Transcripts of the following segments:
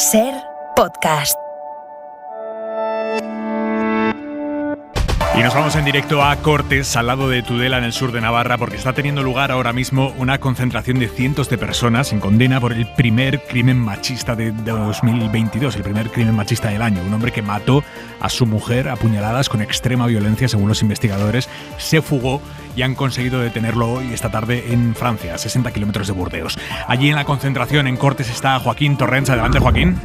SER Podcast. Y nos vamos en directo a Cortes, al lado de Tudela, en el sur de Navarra, porque está teniendo lugar ahora mismo una concentración de cientos de personas en condena por el primer crimen machista de 2022, el primer crimen machista del año. Un hombre que mató a su mujer a puñaladas con extrema violencia, según los investigadores, se fugó y han conseguido detenerlo hoy, esta tarde, en Francia, a 60 kilómetros de Burdeos. Allí en la concentración, en Cortes, está Joaquín Torrents. Adelante, Joaquín.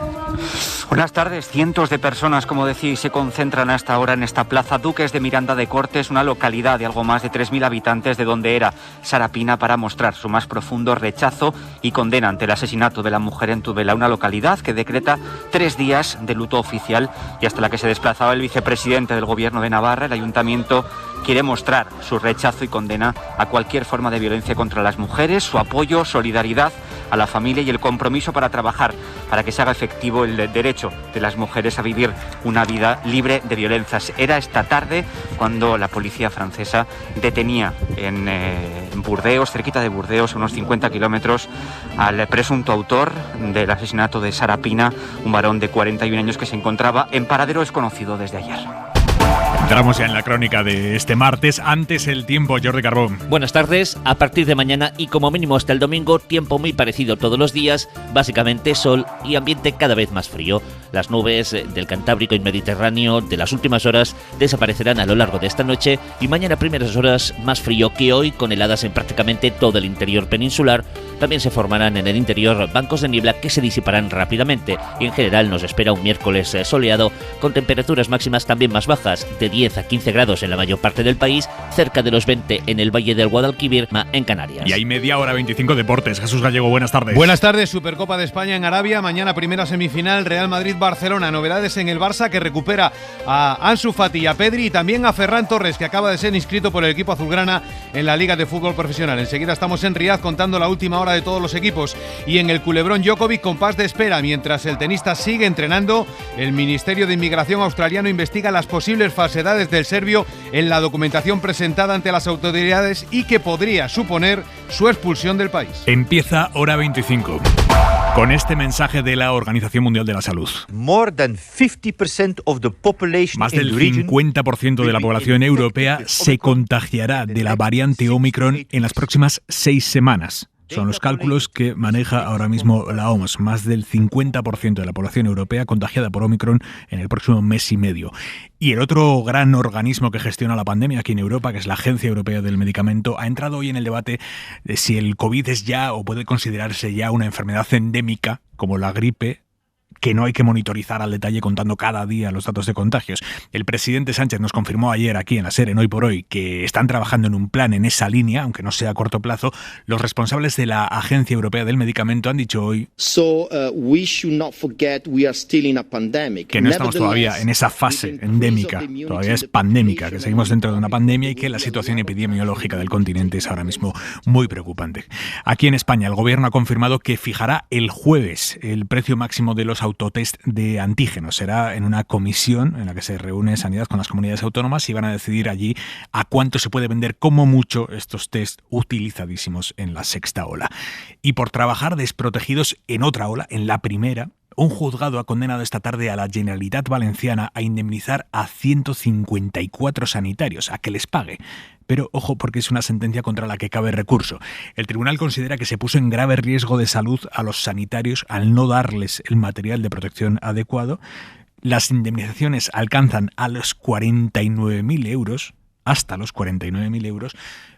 Buenas tardes. Cientos de personas, como decís, se concentran hasta ahora en esta plaza Duques de Miranda de Cortes, una localidad de algo más de 3.000 habitantes de donde era Sara Pina, para mostrar su más profundo rechazo y condena ante el asesinato de la mujer en Tudela, una localidad que decreta 3 días de luto oficial y hasta la que se desplazaba el vicepresidente del gobierno de Navarra. El ayuntamiento quiere mostrar su rechazo y condena a cualquier forma de violencia contra las mujeres, su apoyo, solidaridad a la familia y el compromiso para trabajar para que se haga efectivo el derecho de las mujeres a vivir una vida libre de violencias. Era esta tarde cuando la policía francesa detenía en Burdeos, cerquita de Burdeos, a unos 50 kilómetros, al presunto autor del asesinato de Sara Pina, un varón de 41 años que se encontraba en paradero desconocido desde ayer. Entramos ya en la crónica de este martes. Antes el tiempo, Jordi Carbón. Buenas tardes. A partir de mañana y como mínimo hasta el domingo, tiempo muy parecido todos los días, básicamente sol y ambiente cada vez más frío. Las nubes del Cantábrico y Mediterráneo de las últimas horas desaparecerán a lo largo de esta noche y mañana primeras horas más frío que hoy, con heladas en prácticamente todo el interior peninsular. También se formarán en el interior bancos de niebla que se disiparán rápidamente y en general nos espera un miércoles soleado con temperaturas máximas también más bajas, de 10 a 15 grados en la mayor parte del país, cerca de los 20 en el Valle del Guadalquivir, en Canarias. Y hay media hora 25 deportes. Jesús Gallego, buenas tardes. Buenas tardes. Supercopa de España en Arabia. Mañana primera semifinal, Real Madrid-Barcelona. Novedades en el Barça, que recupera a Ansu Fati y a Pedri, y también a Ferran Torres, que acaba de ser inscrito por el equipo azulgrana en la Liga de Fútbol Profesional. Enseguida estamos en Riad contando la última hora de todos los equipos. Y en el culebrón, Djokovic compás de espera. Mientras el tenista sigue entrenando, el Ministerio de Inmigración australiano investiga las posibles falsedades del serbio en la documentación presentada ante las autoridades y que podría suponer su expulsión del país. Empieza hora 25. Con este mensaje de la Organización Mundial de la Salud. Más del 50% de la población europea se contagiará de la variante Omicron en las próximas 6 semanas. Son los cálculos que maneja ahora mismo la OMS. Más del 50% de la población europea contagiada por Omicron en el próximo mes y medio. Y el otro gran organismo que gestiona la pandemia aquí en Europa, que es la Agencia Europea del Medicamento, ha entrado hoy en el debate de si el COVID es ya o puede considerarse ya una enfermedad endémica, como la gripe, que no hay que monitorizar al detalle contando cada día los datos de contagios. El presidente Sánchez nos confirmó ayer aquí en la SER, en Hoy por Hoy, que están trabajando en un plan en esa línea, aunque no sea a corto plazo. Los responsables de la Agencia Europea del Medicamento han dicho hoy que no estamos todavía en esa fase endémica, todavía es pandémica, que seguimos dentro de una pandemia y que la situación epidemiológica del continente es ahora mismo muy preocupante. Aquí en España el gobierno ha confirmado que fijará el jueves el precio máximo de los autotest de antígenos. Será en una comisión en la que se reúne Sanidad con las comunidades autónomas y van a decidir allí a cuánto se puede vender como mucho estos test utilizadísimos en la sexta ola. Y por trabajar desprotegidos en otra ola, en la primera, un juzgado ha condenado esta tarde a la Generalitat Valenciana a indemnizar a 154 sanitarios, a que les pague. Pero ojo, porque es una sentencia contra la que cabe recurso. El tribunal considera que se puso en grave riesgo de salud a los sanitarios al no darles el material de protección adecuado. Las indemnizaciones alcanzan a los 49.000 euros, hasta los 49.000 euros,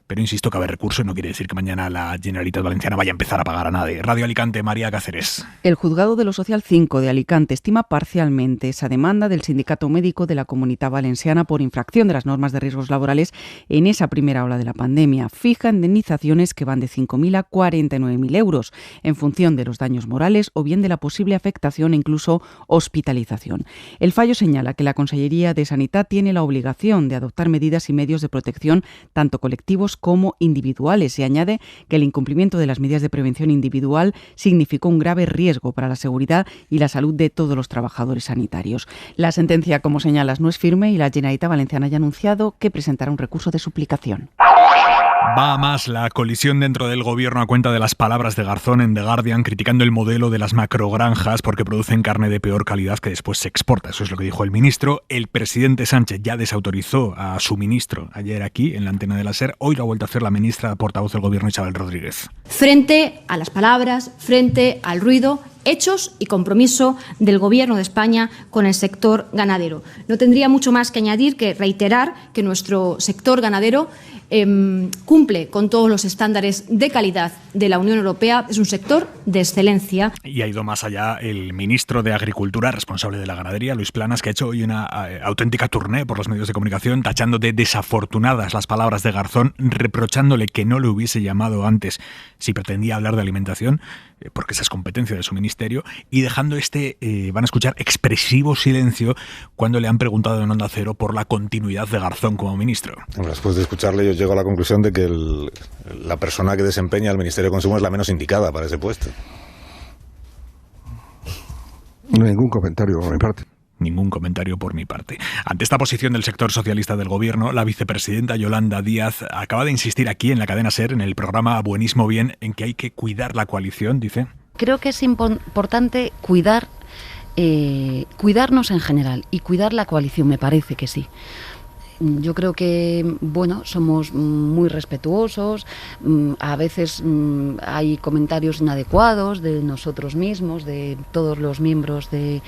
pero insisto, cabe recurso y no quiere decir que mañana la Generalitat Valenciana vaya a empezar a pagar a nadie. Radio Alicante, María Cáceres. El Juzgado de lo Social 5 de Alicante estima parcialmente esa demanda del Sindicato Médico de la Comunitat Valenciana por infracción de las normas de riesgos laborales en esa primera ola de la pandemia. Fija indemnizaciones que van de 5.000 a 49.000 euros en función de los daños morales o bien de la posible afectación e incluso hospitalización. El fallo señala que la Consellería de Sanidad tiene la obligación de adoptar medidas y medios de protección tanto colectivos como individuales y añade que el incumplimiento de las medidas de prevención individual significó un grave riesgo para la seguridad y la salud de todos los trabajadores sanitarios. La sentencia, como señalas, no es firme y la Generalitat Valenciana ya ha anunciado que presentará un recurso de suplicación. Va a más la colisión dentro del gobierno a cuenta de las palabras de Garzón en The Guardian, criticando el modelo de las macrogranjas porque producen carne de peor calidad que después se exporta. Eso es lo que dijo el ministro. El presidente Sánchez ya desautorizó a su ministro ayer aquí en la antena de la SER. Hoy lo ha vuelto a hacer la ministra portavoz del gobierno, Isabel Rodríguez. Frente a las palabras, frente al ruido, hechos y compromiso del Gobierno de España con el sector ganadero. No tendría mucho más que añadir que reiterar que nuestro sector ganadero cumple con todos los estándares de calidad de la Unión Europea. Es un sector de excelencia. Y ha ido más allá el ministro de Agricultura, responsable de la ganadería, Luis Planas, que ha hecho hoy una auténtica tournée por los medios de comunicación, tachando de desafortunadas las palabras de Garzón, reprochándole que no le hubiese llamado antes si pretendía hablar de alimentación, porque esa es competencia de su ministerio, y dejando van a escuchar, expresivo silencio cuando le han preguntado en Onda Cero por la continuidad de Garzón como ministro. Después de escucharle, yo llego a la conclusión de que la persona que desempeña el Ministerio de Consumo es la menos indicada para ese puesto. Ningún comentario por mi parte. Ningún comentario por mi parte. Ante esta posición del sector socialista del gobierno, la vicepresidenta Yolanda Díaz acaba de insistir aquí en la cadena SER, en el programa Buenismo Bien, en que hay que cuidar la coalición, dice. Creo que es importante cuidarnos en general y cuidar la coalición, me parece que sí. Yo creo que, somos muy respetuosos, a veces hay comentarios inadecuados de nosotros mismos, de todos los miembros del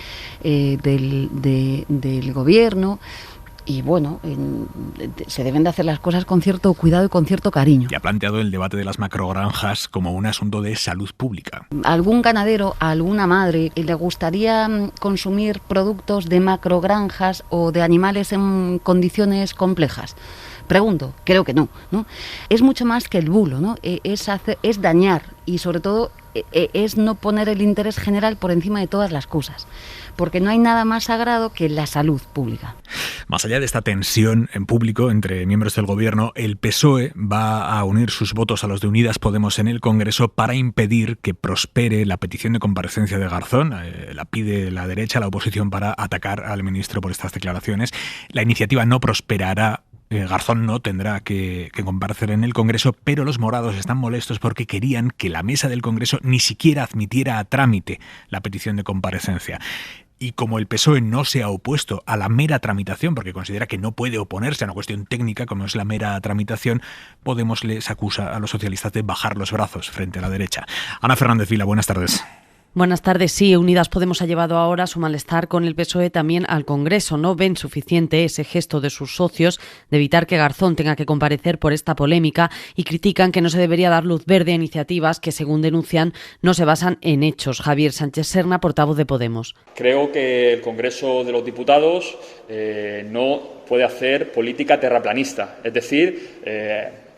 gobierno. Y se deben de hacer las cosas con cierto cuidado y con cierto cariño. Y ha planteado el debate de las macrogranjas como un asunto de salud pública. ¿A algún ganadero, a alguna madre, le gustaría consumir productos de macrogranjas o de animales en condiciones complejas? Pregunto, creo que no. Es mucho más que el bulo, ¿no? Es dañar y sobre todo es no poner el interés general por encima de todas las cosas, porque no hay nada más sagrado que la salud pública. Más allá de esta tensión en público entre miembros del gobierno, el PSOE va a unir sus votos a los de Unidas Podemos en el Congreso para impedir que prospere la petición de comparecencia de Garzón. La pide la derecha, la oposición, para atacar al ministro por estas declaraciones. La iniciativa no prosperará. Garzón no tendrá que comparecer en el Congreso, pero los morados están molestos porque querían que la mesa del Congreso ni siquiera admitiera a trámite la petición de comparecencia. Y como el PSOE no se ha opuesto a la mera tramitación, porque considera que no puede oponerse a una cuestión técnica como es la mera tramitación, Podemos les acusa a los socialistas de bajar los brazos frente a la derecha. Ana Fernández Vila, buenas tardes. Buenas tardes. Sí, Unidas Podemos ha llevado ahora su malestar con el PSOE también al Congreso. No ven suficiente ese gesto de sus socios de evitar que Garzón tenga que comparecer por esta polémica y critican que no se debería dar luz verde a iniciativas que, según denuncian, no se basan en hechos. Javier Sánchez Serna, portavoz de Podemos. Creo que el Congreso de los Diputados no puede hacer política terraplanista, es decir,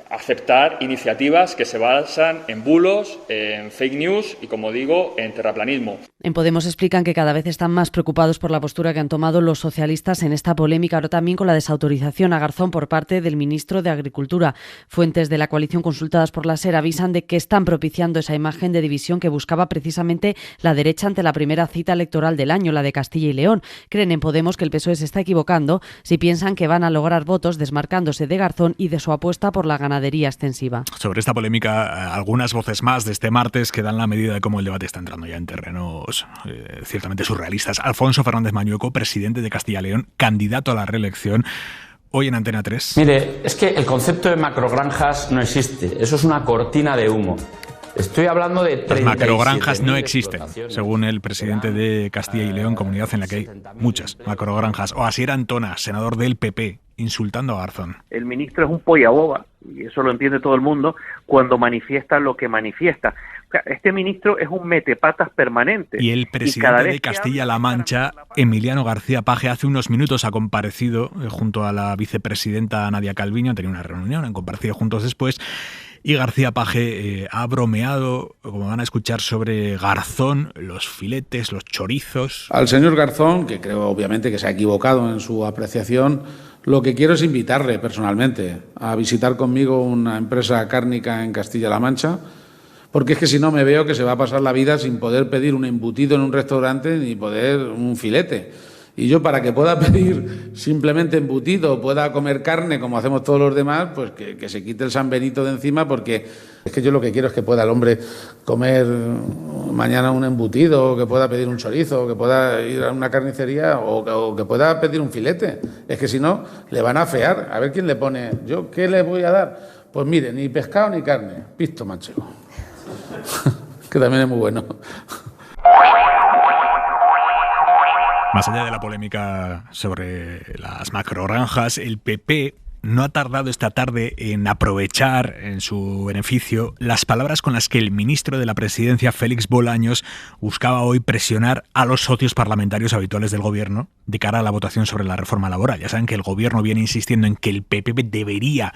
aceptar iniciativas que se basan en bulos, en fake news y, como digo, en terraplanismo. En Podemos explican que cada vez están más preocupados por la postura que han tomado los socialistas en esta polémica, ahora también con la desautorización a Garzón por parte del ministro de Agricultura. Fuentes de la coalición consultadas por la SER avisan de que están propiciando esa imagen de división que buscaba precisamente la derecha ante la primera cita electoral del año, la de Castilla y León. Creen en Podemos que el PSOE se está equivocando si piensan que van a lograr votos desmarcándose de Garzón y de su apuesta por la ganadería extensiva. Sobre esta polémica, algunas voces más de este martes que dan la medida de cómo el debate está entrando ya en terrenos ciertamente surrealistas. Alfonso Fernández Mañueco, presidente de Castilla y León, candidato a la reelección, hoy en Antena 3. Mire, es que el concepto de macrogranjas no existe. Eso es una cortina de humo. Estoy hablando de 37.000 Las macrogranjas no existen, según el presidente de Castilla y León, comunidad en la que hay muchas macrogranjas. O Asier Antona, senador del PP, insultando a Garzón. El ministro es un polla boba, y eso lo entiende todo el mundo, cuando manifiesta lo que manifiesta. Este ministro es un metepatas permanente. Y el presidente de Castilla-La Mancha, Emiliano García Paje, hace unos minutos ha comparecido junto a la vicepresidenta Nadia Calviño, han tenido una reunión, han comparecido juntos después, y García Paje ha bromeado, como van a escuchar, sobre Garzón, los filetes, los chorizos. Al señor Garzón, que creo obviamente que se ha equivocado en su apreciación, lo que quiero es invitarle personalmente a visitar conmigo una empresa cárnica en Castilla-La Mancha, porque es que si no me veo que se va a pasar la vida sin poder pedir un embutido en un restaurante ni poder un filete. Y yo, para que pueda pedir simplemente embutido o pueda comer carne como hacemos todos los demás, pues que se quite el San Benito de encima, porque es que yo lo que quiero es que pueda el hombre comer mañana un embutido, o que pueda pedir un chorizo, o que pueda ir a una carnicería, o que pueda pedir un filete. Es que si no, le van a afear. A ver quién le pone. ¿Yo qué le voy a dar? Pues mire, ni pescado ni carne, pisto manchego. Que también es muy bueno. Más allá de la polémica sobre las macrogranjas, el PP no ha tardado esta tarde en aprovechar en su beneficio las palabras con las que el ministro de la Presidencia, Félix Bolaños, buscaba hoy presionar a los socios parlamentarios habituales del Gobierno de cara a la votación sobre la reforma laboral. Ya saben que el Gobierno viene insistiendo en que el PP debería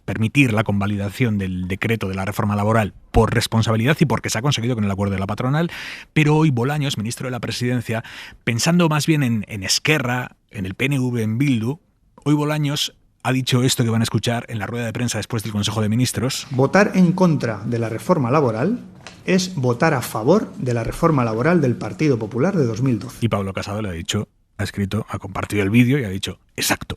permitir la convalidación del decreto de la reforma laboral por responsabilidad y porque se ha conseguido con el acuerdo de la patronal, pero hoy Bolaños, ministro de la Presidencia, pensando más bien en Esquerra, en el PNV, en Bildu, hoy Bolaños ha dicho esto que van a escuchar en la rueda de prensa después del Consejo de Ministros. Votar en contra de la reforma laboral es votar a favor de la reforma laboral del Partido Popular de 2012. Y Pablo Casado le ha dicho, ha compartido el vídeo y ha dicho, exacto,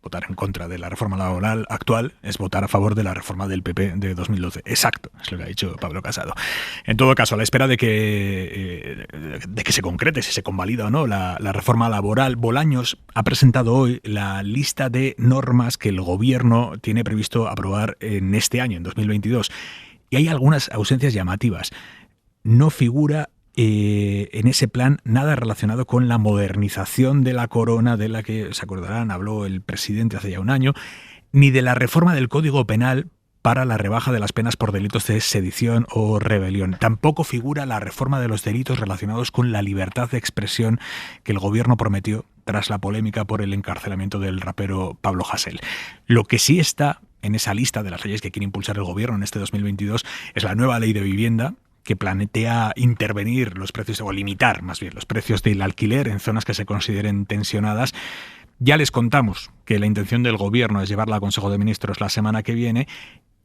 votar en contra de la reforma laboral actual es votar a favor de la reforma del PP de 2012. Exacto, es lo que ha dicho Pablo Casado. En todo caso, a la espera de que se concrete si se convalida o no la reforma laboral, Bolaños ha presentado hoy la lista de normas que el Gobierno tiene previsto aprobar en este año, en 2022. Y hay algunas ausencias llamativas. No figura en ese plan nada relacionado con la modernización de la corona, de la que, se acordarán, habló el presidente hace ya un año, ni de la reforma del Código Penal para la rebaja de las penas por delitos de sedición o rebelión. Tampoco figura la reforma de los delitos relacionados con la libertad de expresión que el Gobierno prometió tras la polémica por el encarcelamiento del rapero Pablo Hasél. Lo que sí está en esa lista de las leyes que quiere impulsar el Gobierno en este 2022 es la nueva ley de vivienda, que plantea intervenir los precios, o limitar más bien los precios del alquiler en zonas que se consideren tensionadas. Ya les contamos que la intención del Gobierno es llevarla al Consejo de Ministros la semana que viene.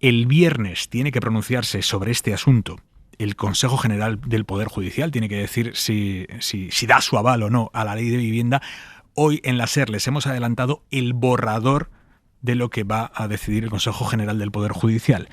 El viernes tiene que pronunciarse sobre este asunto el Consejo General del Poder Judicial, tiene que decir si da su aval o no a la ley de vivienda. Hoy en la SER les hemos adelantado el borrador de lo que va a decidir el Consejo General del Poder Judicial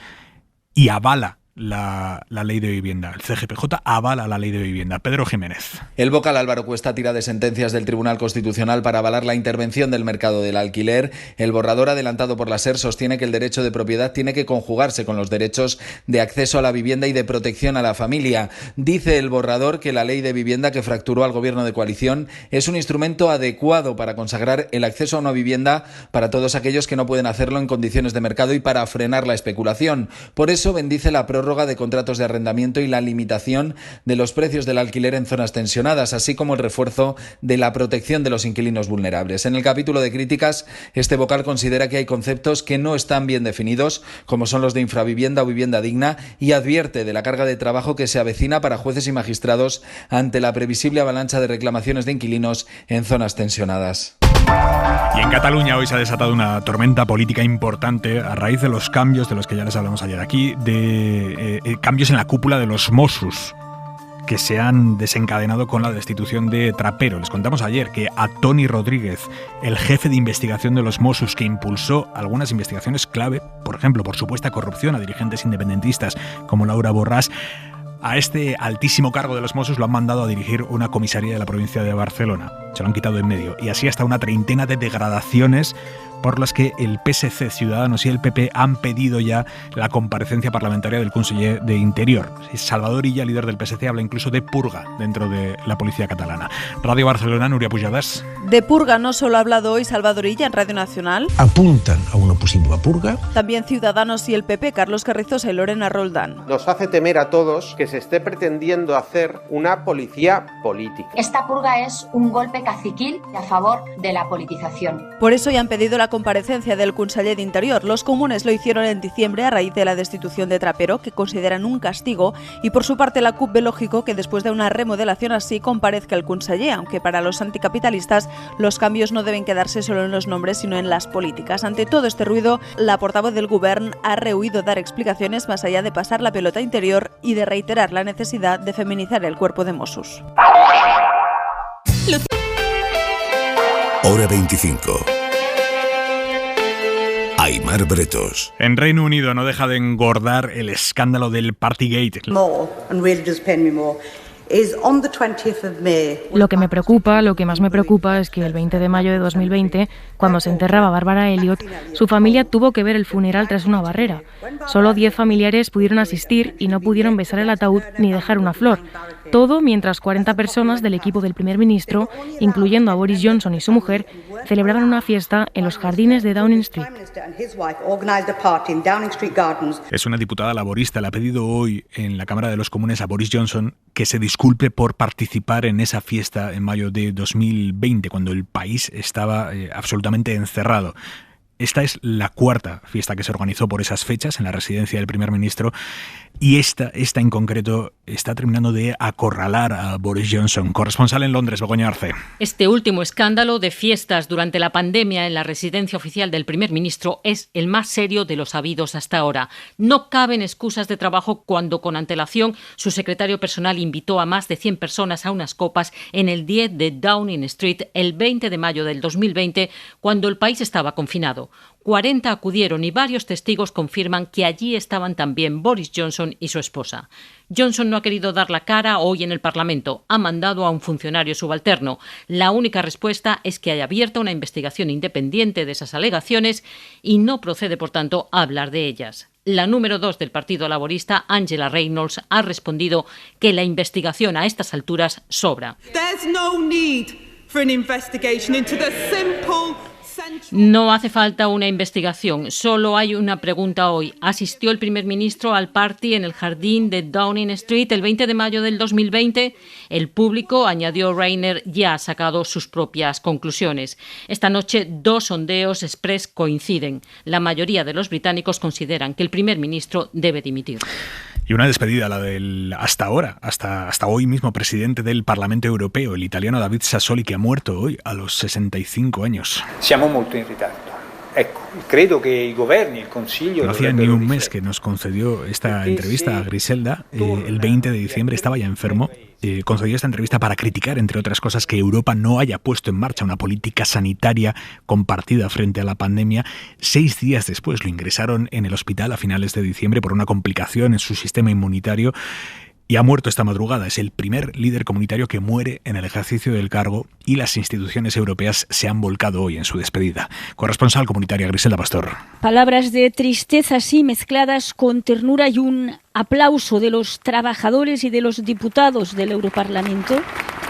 y avala la ley de vivienda. El CGPJ avala la ley de vivienda. Pedro Jiménez. El vocal Álvaro Cuesta tira de sentencias del Tribunal Constitucional para avalar la intervención del mercado del alquiler. El borrador adelantado por la SER sostiene que el derecho de propiedad tiene que conjugarse con los derechos de acceso a la vivienda y de protección a la familia. Dice el borrador que la ley de vivienda que fracturó al gobierno de coalición es un instrumento adecuado para consagrar el acceso a una vivienda para todos aquellos que no pueden hacerlo en condiciones de mercado y para frenar la especulación. Por eso bendice la prórroga de contratos de arrendamiento y la limitación de los precios del alquiler en zonas tensionadas, así como el refuerzo de la protección de los inquilinos vulnerables. En el capítulo de críticas, este vocal considera que hay conceptos que no están bien definidos, como son los de infravivienda o vivienda digna, y advierte de la carga de trabajo que se avecina para jueces y magistrados ante la previsible avalancha de reclamaciones de inquilinos en zonas tensionadas. Y en Cataluña hoy se ha desatado una tormenta política importante a raíz de los cambios de los que ya les hablamos ayer aquí, de cambios en la cúpula de los Mossos, que se han desencadenado con la destitución de Trapero. Les contamos ayer que a Toni Rodríguez, el jefe de investigación de los Mossos, que impulsó algunas investigaciones clave, por ejemplo, por supuesta corrupción a dirigentes independentistas como Laura Borràs, a este altísimo cargo de los Mossos lo han mandado a dirigir una comisaría de la provincia de Barcelona. Se lo han quitado en medio. Y así hasta una treintena de degradaciones por las que el PSC, Ciudadanos y el PP han pedido ya la comparecencia parlamentaria del conseller de Interior. Salvador Illa, líder del PSC, habla incluso de purga dentro de la policía catalana. Radio Barcelona, Núria Pujadas. De purga no solo ha hablado hoy Salvador Illa en Radio Nacional. Apuntan a una posible purga. También Ciudadanos y el PP, Carlos Carrizosa y Lorena Roldán. Nos hace temer a todos que se esté pretendiendo hacer una policía política. Esta purga es un golpe caciquil a favor de la politización. Por eso ya han pedido la comparecencia del conseller d'Interior. Los comunes lo hicieron en diciembre a raíz de la destitución de Trapero, que consideran un castigo, y por su parte la CUP ve lógico que después de una remodelación así comparezca el conseller, aunque para los anticapitalistas los cambios no deben quedarse solo en los nombres, sino en las políticas. Ante todo este ruido, la portavoz del Govern ha rehuido dar explicaciones más allá de pasar la pelota a Interior y de reiterar la necesidad de feminizar el cuerpo de Mossos. Hora 25. Aimar Bretos. En Reino Unido no deja de engordar el escándalo del Partygate. Lo que me preocupa, lo que más me preocupa es que el 20 de mayo de 2020, cuando se enterraba Barbara Elliott, su familia tuvo que ver el funeral tras una barrera. Solo 10 familiares pudieron asistir y no pudieron besar el ataúd ni dejar una flor. Todo mientras 40 personas del equipo del primer ministro, incluyendo a Boris Johnson y su mujer, celebraban una fiesta en los jardines de Downing Street. Es una diputada laborista, le ha pedido hoy en la Cámara de los Comunes a Boris Johnson que se disculpe por participar en esa fiesta en mayo de 2020, cuando el país estaba absolutamente encerrado. Esta es la cuarta fiesta que se organizó por esas fechas en la residencia del primer ministro y esta en concreto está terminando de acorralar a Boris Johnson. Corresponsal en Londres, Begoña Arce. Este último escándalo de fiestas durante la pandemia en la residencia oficial del primer ministro es el más serio de los habidos hasta ahora. No caben excusas de trabajo cuando con antelación su secretario personal invitó a más de 100 personas a unas copas en el 10 de Downing Street el 20 de mayo del 2020, cuando el país estaba confinado. 40 acudieron y varios testigos confirman que allí estaban también Boris Johnson y su esposa. Johnson no ha querido dar la cara hoy en el Parlamento. Ha mandado a un funcionario subalterno. La única respuesta es que haya abierta una investigación independiente de esas alegaciones y no procede, por tanto, a hablar de ellas. La número 2 del Partido Laborista, Angela Reynolds, ha respondido que la investigación a estas alturas sobra. No hace falta una investigación, solo hay una pregunta hoy. ¿Asistió el primer ministro al party en el jardín de Downing Street el 20 de mayo del 2020? El público, añadió Rayner, ya ha sacado sus propias conclusiones. Esta noche 2 sondeos express coinciden. La mayoría de los británicos consideran que el primer ministro debe dimitir. Y una despedida, la del hasta hoy mismo presidente del Parlamento Europeo, el italiano David Sassoli, que ha muerto hoy a los 65 años. Siamo molto in ritardo. Ecco, creo que i governi, il Consiglio... No hacía ni un mes que nos concedió esta entrevista a Griselda. El 20 de diciembre estaba ya enfermo. Concedió esta entrevista para criticar, entre otras cosas, que Europa no haya puesto en marcha una política sanitaria compartida frente a la pandemia. 6 días después lo ingresaron en el hospital a finales de diciembre por una complicación en su sistema inmunitario y ha muerto esta madrugada. Es el primer líder comunitario que muere en el ejercicio del cargo y las instituciones europeas se han volcado hoy en su despedida. Corresponsal comunitaria Griselda Pastor. Palabras de tristeza así mezcladas con ternura y un aplauso de los trabajadores y de los diputados del Europarlamento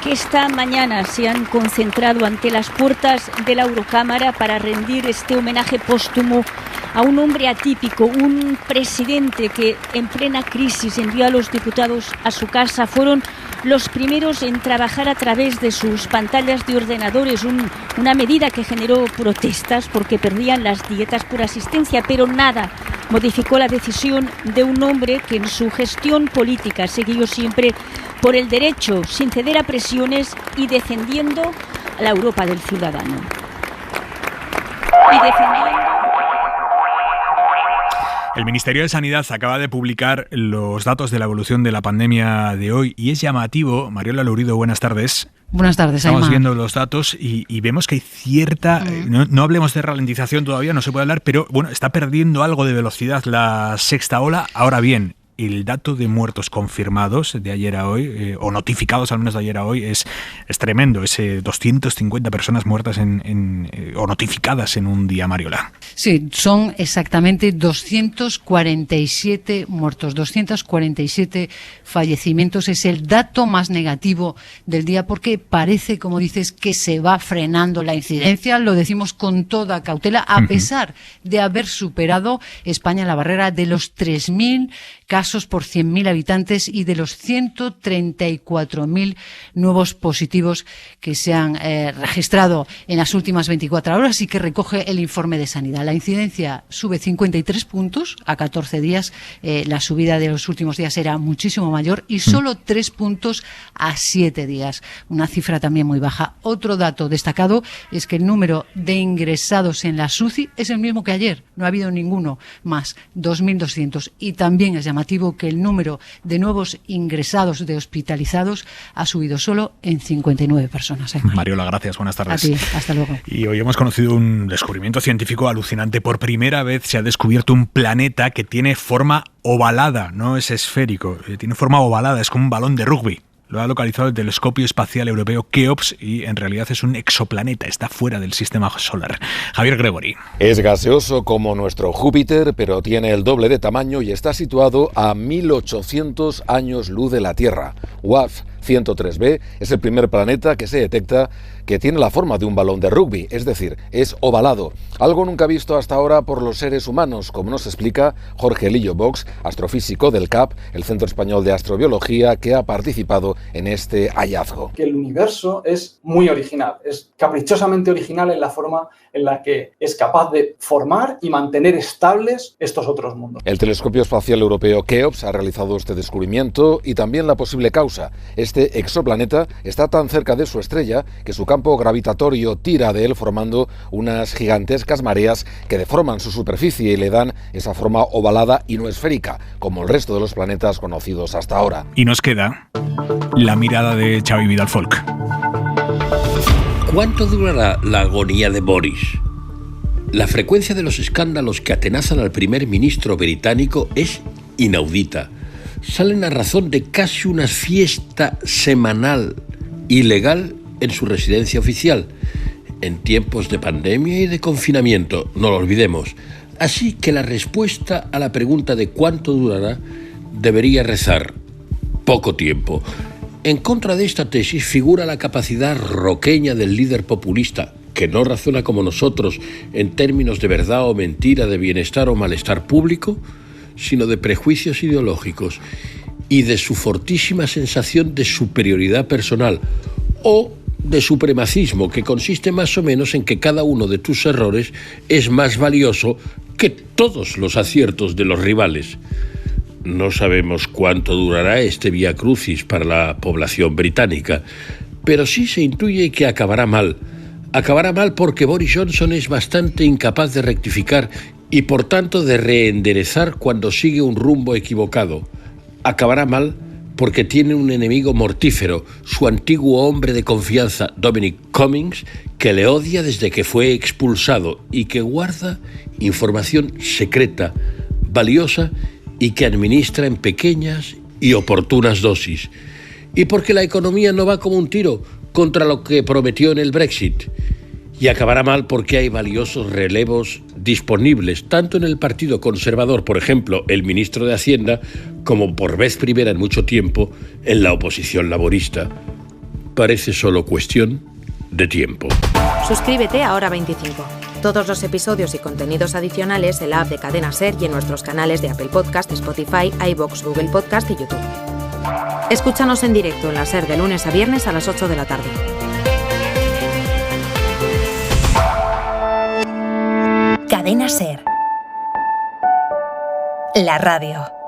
que esta mañana se han concentrado ante las puertas de la Eurocámara para rendir este homenaje póstumo a un hombre atípico, un presidente que en plena crisis envió a los diputados a su casa. Fueron los primeros en trabajar a través de sus pantallas de ordenadores, una medida que generó protestas porque perdían las dietas por asistencia, pero nada modificó la decisión de un hombre que en su gestión política siguió siempre por el derecho, sin ceder a presiones y defendiendo a la Europa del ciudadano. El Ministerio de Sanidad acaba de publicar los datos de la evolución de la pandemia de hoy y es llamativo. Mariola Lourido, buenas tardes. Buenas tardes, Estamos viendo los datos y vemos que hay cierta... No hablemos de ralentización todavía, no se puede hablar, pero bueno, está perdiendo algo de velocidad la sexta ola. Ahora bien, el dato de muertos confirmados de ayer a hoy, o notificados al menos de ayer a hoy, es tremendo. Es 250 personas muertas o notificadas en un día, Mariola. Sí, son exactamente 247 muertos, 247 fallecimientos. Es el dato más negativo del día porque parece, como dices, que se va frenando la incidencia. Lo decimos con toda cautela, a pesar de haber superado España la barrera de los 3.000 casos por 100.000 habitantes y de los 134.000 nuevos positivos que se han registrado en las últimas 24 horas y que recoge el informe de Sanidad. La incidencia sube 53 puntos a 14 días. La subida de los últimos días era muchísimo mayor y solo 3 puntos a 7 días. Una cifra también muy baja. Otro dato destacado es que el número de ingresados en la UCI es el mismo que ayer. No ha habido ninguno más, 2.200. Y también es llamativo llamativo que el número de nuevos ingresados, de hospitalizados, ha subido solo en 59 personas. Mariola, gracias, buenas tardes. A ti, hasta luego. Y hoy hemos conocido un descubrimiento científico alucinante. Por primera vez se ha descubierto un planeta que tiene forma ovalada, no es esférico, tiene forma ovalada, es como un balón de rugby. Lo ha localizado el telescopio espacial europeo Keops y en realidad es un exoplaneta, está fuera del sistema solar. Javier Gregory. Es gaseoso como nuestro Júpiter, pero tiene el doble de tamaño y está situado a 1800 años luz de la Tierra. WAF 103b es el primer planeta que se detecta que tiene la forma de un balón de rugby, es decir, es ovalado, algo nunca visto hasta ahora por los seres humanos, como nos explica Jorge Lillo Box, astrofísico del CAP, el Centro Español de Astrobiología, que ha participado en este hallazgo. Que el universo es muy original, es caprichosamente original en la forma en la que es capaz de formar y mantener estables estos otros mundos. El telescopio espacial europeo Keops ha realizado este descubrimiento y también la posible causa. Este exoplaneta está tan cerca de su estrella que su campo gravitatorio tira de él formando unas gigantescas mareas que deforman su superficie y le dan esa forma ovalada y no esférica, como el resto de los planetas conocidos hasta ahora. Y nos queda la mirada de Xavi Vidal Folk. ¿Cuánto durará la agonía de Boris? La frecuencia de los escándalos que atenazan al primer ministro británico es inaudita. Salen a razón de casi una fiesta semanal ilegal en su residencia oficial, en tiempos de pandemia y de confinamiento, no lo olvidemos. Así que la respuesta a la pregunta de cuánto durará debería rezar: poco tiempo. En contra de esta tesis figura la capacidad roqueña del líder populista, que no razona como nosotros en términos de verdad o mentira, de bienestar o malestar público, sino de prejuicios ideológicos y de su fortísima sensación de superioridad personal o de supremacismo, que consiste más o menos en que cada uno de tus errores es más valioso que todos los aciertos de los rivales. No sabemos cuánto durará este vía crucis para la población británica, pero sí se intuye que acabará mal. Acabará mal porque Boris Johnson es bastante incapaz de rectificar y por tanto de reenderezar cuando sigue un rumbo equivocado. Acabará mal porque tiene un enemigo mortífero, su antiguo hombre de confianza, Dominic Cummings, que le odia desde que fue expulsado y que guarda información secreta, valiosa y que administra en pequeñas y oportunas dosis. Y porque la economía no va como un tiro contra lo que prometió en el Brexit. Y acabará mal porque hay valiosos relevos disponibles, tanto en el Partido Conservador, por ejemplo, el ministro de Hacienda, como por vez primera en mucho tiempo en la oposición laborista. Parece solo cuestión de tiempo. Suscríbete a Hora 25. Todos los episodios y contenidos adicionales en la app de Cadena SER y en nuestros canales de Apple Podcast, Spotify, iVoox, Google Podcast y YouTube. Escúchanos en directo en la SER de lunes a viernes a las 8 de la tarde. Cadena SER. La radio.